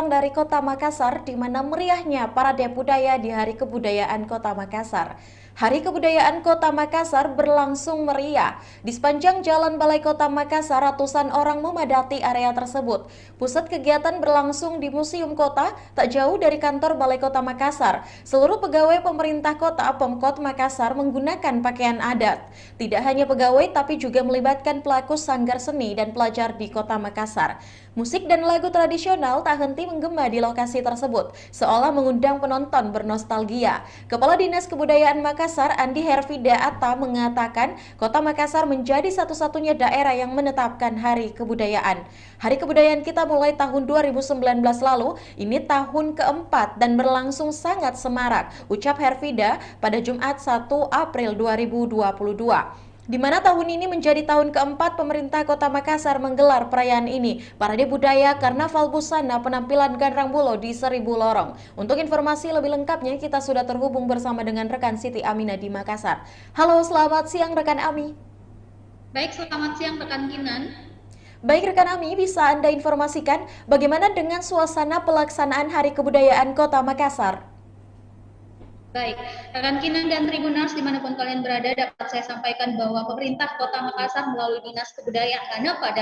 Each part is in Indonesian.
dari Kota Makassar, di mana meriahnya parade budaya di Hari Kebudayaan Kota Makassar. Hari Kebudayaan Kota Makassar berlangsung meriah. Di sepanjang Jalan Balai Kota Makassar, ratusan orang memadati area tersebut. Pusat kegiatan berlangsung di Museum Kota, tak jauh dari kantor Balai Kota Makassar. Seluruh pegawai pemerintah kota Pemkot Makassar menggunakan pakaian adat. Tidak hanya pegawai, tapi juga melibatkan pelaku sanggar seni dan pelajar di Kota Makassar. Musik dan lagu tradisional tak henti menggema di lokasi tersebut, seolah mengundang penonton bernostalgia. Kepala Dinas Kebudayaan Makassar, Andi Hervida Atta, mengatakan Kota Makassar menjadi satu-satunya daerah yang menetapkan Hari Kebudayaan. Hari Kebudayaan kita mulai tahun 2019 lalu, ini tahun keempat dan berlangsung sangat semarak, ucap Hervida pada Jumat 1 April 2022. Di mana tahun ini menjadi tahun keempat pemerintah Kota Makassar menggelar perayaan ini. Parade budaya Karnaval Busana penampilan Gandrang Bulo di Seribu Lorong. Untuk informasi lebih lengkapnya kita sudah terhubung bersama dengan rekan Siti Aminah di Makassar. Halo, selamat siang rekan Ami. Baik, selamat siang rekan Kinan. Baik rekan Ami, bisa Anda informasikan bagaimana dengan suasana pelaksanaan Hari Kebudayaan Kota Makassar? Baik, rekan Kinan dan Tribuners dimanapun kalian berada, dapat saya sampaikan bahwa pemerintah Kota Makassar melalui Dinas Kebudayaan pada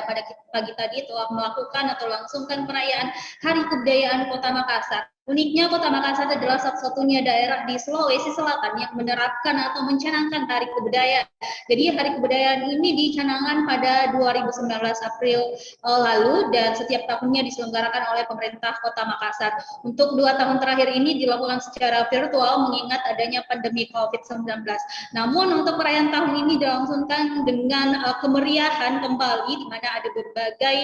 pagi tadi telah melakukan atau langsungkan perayaan Hari Kebudayaan Kota Makassar. Uniknya Kota Makassar adalah satu-satunya daerah di Sulawesi Selatan yang menerapkan atau mencanangkan Hari Kebudayaan. Jadi Hari Kebudayaan ini dicanangkan pada 2019 April lalu dan setiap tahunnya diselenggarakan oleh pemerintah Kota Makassar. Untuk 2 tahun terakhir ini dilakukan secara virtual mengingat adanya pandemi COVID-19. Namun untuk perayaan tahun ini dilangsungkan dengan kemeriahan kembali, di mana ada berbagai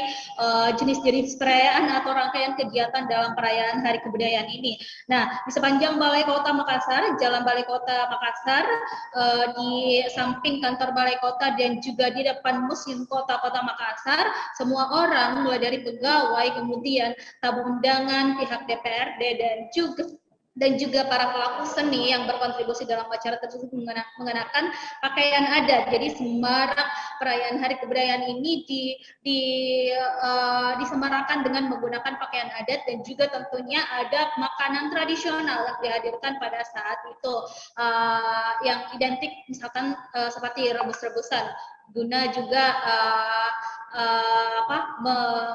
jenis-jenis perayaan atau rangkaian kegiatan dalam perayaan Hari Kebudayaan ini. Nah, di sepanjang Balai Kota Makassar, Jalan Balai Kota Makassar, di samping kantor Balai Kota dan juga di depan Museum Kota Makassar, semua orang mulai dari pegawai, kemudian tamu undangan, pihak DPRD dan juga para pelaku seni yang berkontribusi dalam acara tersebut mengenakan pakaian adat. Jadi semarak perayaan Hari Kebudayaan ini disemarakan dengan menggunakan pakaian adat dan juga tentunya ada makanan tradisional yang dihadirkan pada saat itu yang identik misalkan seperti rebus-rebusan guna juga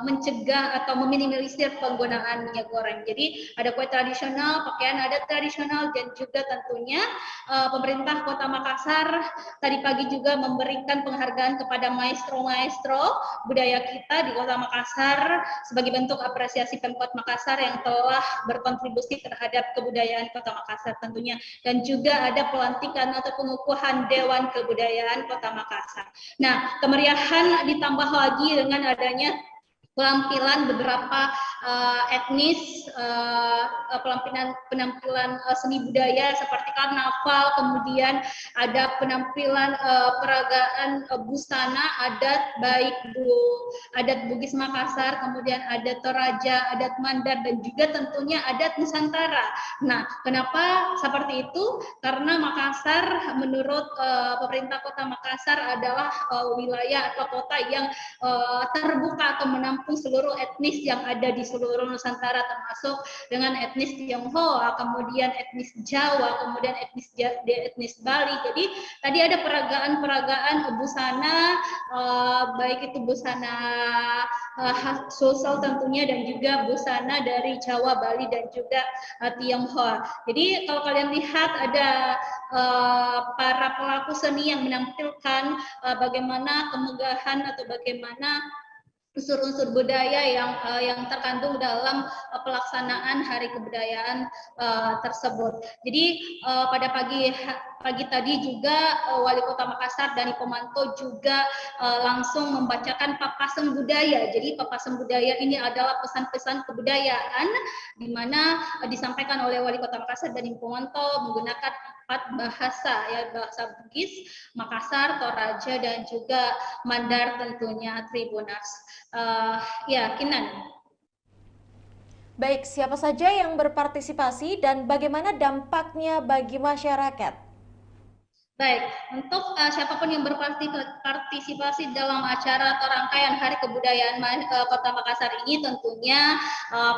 mencegah atau meminimalisir penggunaan minyak goreng. Jadi ada kue tradisional, pakaian adat tradisional, dan juga tentunya pemerintah Kota Makassar tadi pagi juga memberikan penghargaan kepada maestro-maestro budaya kita di Kota Makassar sebagai bentuk apresiasi Pemkot Makassar yang telah berkontribusi terhadap kebudayaan Kota Makassar tentunya. Dan juga ada pelantikan atau pengukuhan Dewan Kebudayaan Kota Makassar. Nah, kemeriahan ditambah lagi dengan adanya penampilan beberapa etnis, penampilan seni budaya seperti karnaval, kemudian ada penampilan peragaan busana adat, baik adat Bugis Makassar, kemudian adat Toraja, adat Mandar, dan juga tentunya adat Nusantara. Nah, kenapa seperti itu? Karena Makassar menurut pemerintah Kota Makassar adalah wilayah atau kota yang terbuka atau menampung seluruh etnis yang ada di seluruh Nusantara, termasuk dengan etnis Tionghoa, kemudian etnis Jawa, kemudian etnis Bali. Jadi tadi ada peragaan busana, baik itu busana Sulsel tentunya dan juga busana dari Jawa, Bali, dan juga Tionghoa. Jadi kalau kalian lihat ada para pelaku seni yang menampilkan bagaimana kemegahan atau bagaimana unsur-unsur budaya yang terkandung dalam pelaksanaan Hari Kebudayaan tersebut. Jadi pada pagi tadi juga Wali Kota Makassar Dani Pomanto juga langsung membacakan papasan budaya. Jadi papasan budaya ini adalah pesan-pesan kebudayaan di mana disampaikan oleh Wali Kota Makassar Dani Pomanto menggunakan 4 bahasa, ya, bahasa Bugis, Makassar, Toraja, dan juga Mandar tentunya Tribuners. Ya, Kinan. Baik, siapa saja yang berpartisipasi dan bagaimana dampaknya bagi masyarakat? Baik, untuk siapapun yang berpartisipasi dalam acara atau rangkaian Hari Kebudayaan Kota Makassar ini tentunya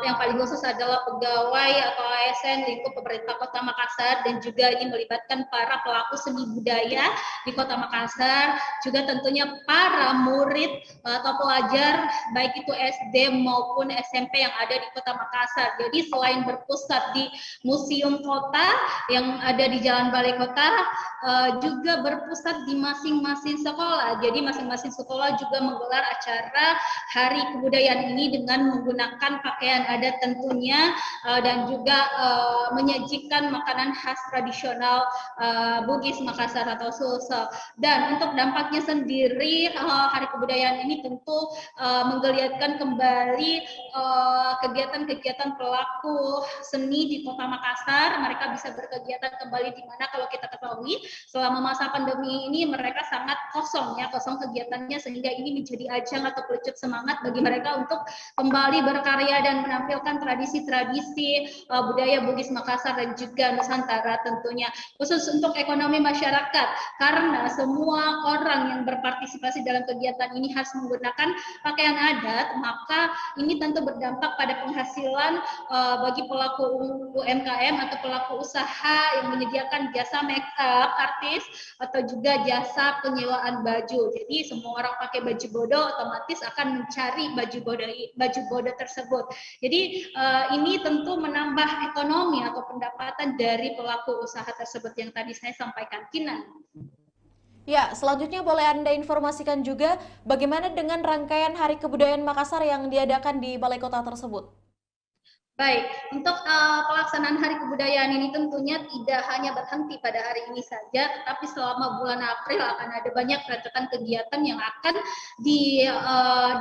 yang paling khusus adalah pegawai atau ASN lingkup pemerintah Kota Makassar, dan juga ini melibatkan para pelaku seni budaya di Kota Makassar, juga tentunya para murid atau pelajar baik itu SD maupun SMP yang ada di Kota Makassar. Jadi selain berpusat di Museum Kota yang ada di Jalan Balai Kota, juga berpusat di masing-masing sekolah. Jadi masing-masing sekolah juga menggelar acara Hari Kebudayaan ini dengan menggunakan pakaian adat tentunya, dan juga menyajikan makanan khas tradisional Bugis Makassar atau Sulsel. Dan untuk dampaknya sendiri, Hari Kebudayaan ini tentu menggeliatkan kembali kegiatan-kegiatan pelaku seni di Kota Makassar. Mereka bisa berkegiatan kembali, di mana kalau kita ketahui selama masa pandemi ini mereka sangat kosong kegiatannya, sehingga ini menjadi ajang atau pelecut semangat bagi mereka untuk kembali berkarya dan menampilkan tradisi-tradisi budaya Bugis Makassar dan juga Nusantara tentunya, khusus untuk ekonomi masyarakat, karena semua orang yang berpartisipasi dalam kegiatan ini harus menggunakan pakaian adat, maka ini tentu berdampak pada penghasilan bagi pelaku UMKM atau pelaku usaha yang menyediakan jasa make up artis atau juga jasa penyewaan baju. Jadi semua orang pakai baju bodo otomatis akan mencari baju bodo tersebut. Jadi ini tentu menambah ekonomi atau pendapatan dari pelaku usaha tersebut yang tadi saya sampaikan, Kinan. Ya, selanjutnya boleh Anda informasikan juga bagaimana dengan rangkaian Hari Kebudayaan Makassar yang diadakan di Balai Kota tersebut? Baik, untuk pelaksanaan Hari Kebudayaan ini tentunya tidak hanya berhenti pada hari ini saja, tetapi selama bulan April akan ada banyak rentetan kegiatan yang akan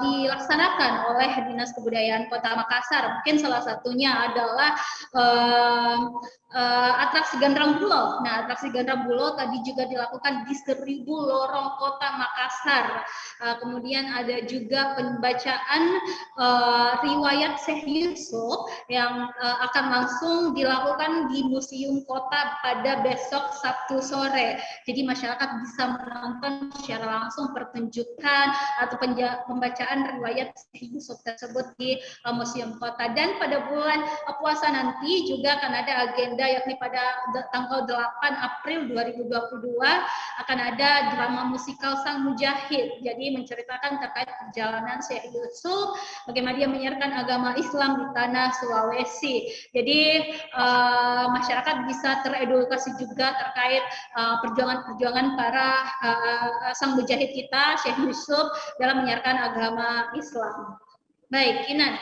dilaksanakan oleh Dinas Kebudayaan Kota Makassar. Mungkin salah satunya adalah atraksi Gandrang Bulo. Nah, atraksi Gandrang Bulo tadi juga dilakukan di 1000 lorong Kota Makassar. Kemudian ada juga pembacaan riwayat Syekh Yusuf yang akan langsung dilakukan di Museum Kota pada besok Sabtu sore. Jadi masyarakat bisa menonton secara langsung pertunjukan atau pembacaan riwayat Syekh Yusuf tersebut di Museum Kota. Dan pada bulan puasa nanti juga akan ada agenda, yakni pada tanggal 8 April 2022 akan ada drama musikal Sang Mujahid. Jadi menceritakan terkait perjalanan Syekh Yusuf, bagaimana dia menyiarkan agama Islam di tanah Sulawesi. Jadi masyarakat bisa teredukasi juga terkait perjuangan-perjuangan para sang mujahid kita, Syekh Yusuf, dalam menyiarkan agama Islam. Baik, Kinan.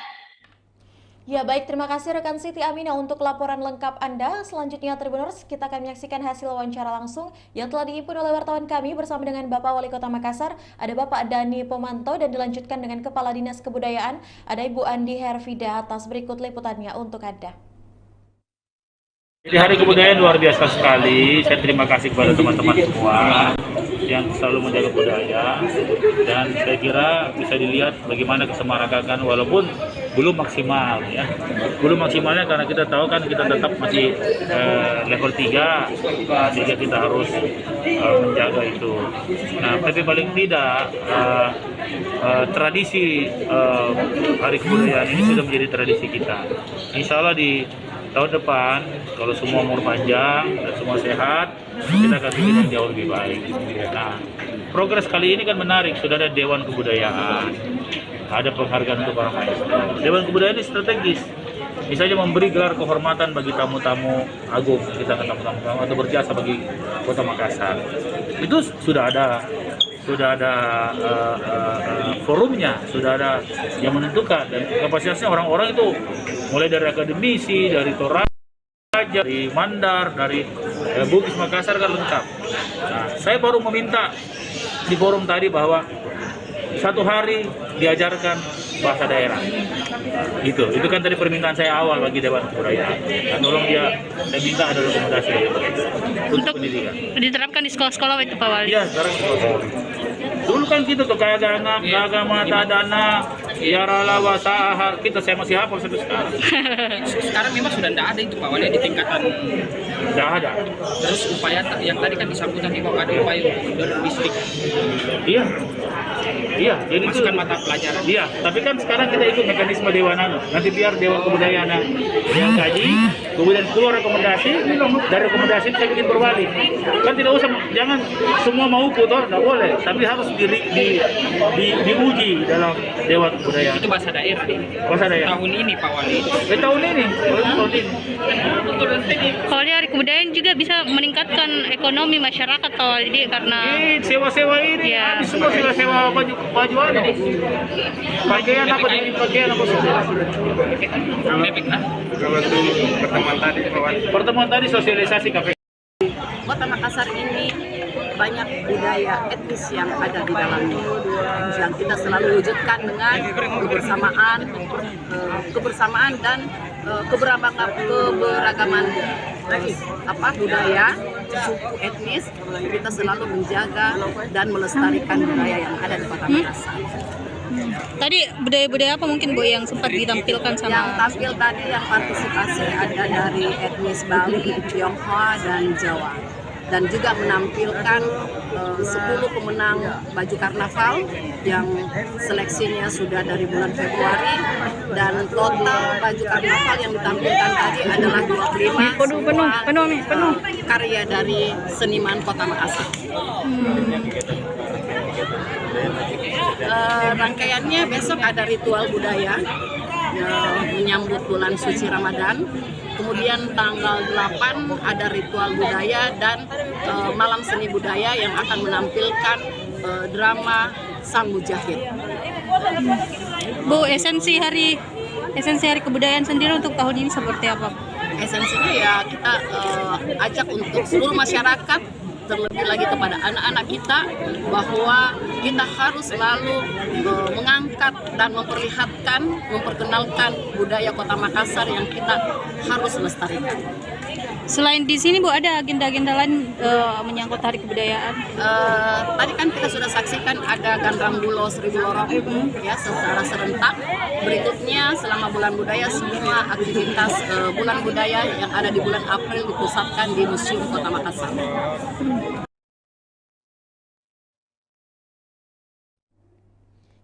Ya baik, terima kasih rekan Siti Amina untuk laporan lengkap Anda. Selanjutnya Tribuners, kita akan menyaksikan hasil wawancara langsung yang telah diimpun oleh wartawan kami bersama dengan Bapak Wali Kota Makassar, ada Bapak Dani Pomanto, dan dilanjutkan dengan Kepala Dinas Kebudayaan, ada Ibu Andi Hervida. Atas berikut liputannya untuk Anda. Jadi Hari Kebudayaan luar biasa sekali. Saya terima kasih kepada teman-teman semua yang selalu menjaga budaya, dan saya kira bisa dilihat bagaimana kesemarakan walaupun belum maksimal ya. Belum maksimalnya karena kita tahu kan kita tetap masih level 3, sehingga kita harus menjaga itu. Nah, tapi paling tidak tradisi Hari Kebudayaan ini sudah menjadi tradisi kita. Insya Allah di tahun depan, kalau semua umur panjang dan semua sehat, kita akan bikin yang jauh lebih baik. Nah, progres kali ini kan menarik. Sudah ada Dewan Kebudayaan, ada penghargaan untuk orang maestro. Dewan Kebudayaan ini strategis. Misalnya memberi gelar kehormatan bagi tamu-tamu agung, kita tamu-tamu atau berjasa bagi Kota Makassar. Itu sudah ada forumnya, sudah ada yang menentukan, dan kapasitasnya orang-orang itu mulai dari akademisi, dari Toraja, dari Mandar, dari Bugis Makassar kan lengkap. Nah, saya baru meminta di forum tadi bahwa satu hari diajarkan bahasa daerah. Itu kan tadi permintaan saya awal bagi Dewan Kebudayaan. Nah, tolong saya minta ada rekomendasi dari mereka untuk pendidikan. Diterapkan di sekolah-sekolah itu Pak Wali? Iya, sekarang sekolah. Dulu kan gitu tuh kayak agama, tadana, Ya rala wasaha kita saya masih hafal sampai sekarang. Sekarang memang sudah tidak ada itu Pak Wali di tingkatan. Tidak ada. Terus upaya yang tadi kan disambutkan di bawah ada upaya untuk listrik. Iya. Iya, jadi itu Masukkan mata pelajaran. Iya, tapi kan sekarang kita ikut mekanisme Dewan Anu. Nanti biar Dewan Kebudayaan yang kaji, kemudian keluar rekomendasi, dari rekomendasi kita bikin berwali. Kan tidak usah, jangan semua mau toh, tidak boleh. Tapi harus diuji dalam Dewan Kebudayaan. Itu bahasa daerah. Bahasa daerah. Tahun ini Pak Wali. Tahun ini. Kalau di hari kebudayaan juga bisa meningkatkan ekonomi masyarakat Pak Wali karena Sewa-sewa ini, ya. habis semua sewa baju anu. Pakaian apa semua. Kalau untuk pertemuan tadi Pak Wali. Pertemuan tadi sosialisasi KPK. Kota Makassar ini banyak budaya etnis yang ada di dalamnya, yang kita selalu wujudkan dengan kebersamaan dan keberagaman budaya, suku etnis. Kita selalu menjaga dan melestarikan budaya yang ada di Kota Makassar. tadi budaya-budaya apa mungkin Bu yang sempat ditampilkan Yang sama tampil tadi yang partisipasi ada dari etnis Bali, Tionghoa, dan Jawa. Dan juga menampilkan 10 pemenang baju karnaval yang seleksinya sudah dari bulan Februari, dan total baju karnaval yang ditampilkan tadi adalah 25 penuh karya dari seniman Kota Makassar. Rangkaiannya besok ada ritual budaya menyambut bulan suci Ramadan. Kemudian tanggal 8 ada ritual budaya dan malam seni budaya yang akan menampilkan drama Sang Mujahid. Bu, esensi hari kebudayaan sendiri untuk tahun ini seperti apa? Esensinya ya kita ajak untuk seluruh masyarakat, terlebih lagi kepada anak-anak kita, bahwa kita harus selalu mengangkat dan memperkenalkan budaya Kota Makassar yang kita harus lestarikan. Selain di sini Bu, ada agenda-agenda lain menyangkut hari kebudayaan? Tadi kan kita sudah saksikan ada Gandrang Bulo Seribu Lorong ya secara serentak. Berikutnya selama bulan budaya semua aktivitas bulan budaya yang ada di bulan April dipusatkan di Museum Kota Makassar.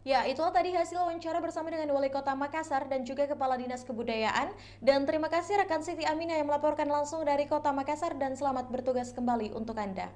Ya, itulah tadi hasil wawancara bersama dengan Wali Kota Makassar dan juga Kepala Dinas Kebudayaan. Dan terima kasih rekan Siti Aminah yang melaporkan langsung dari Kota Makassar, dan selamat bertugas kembali untuk Anda.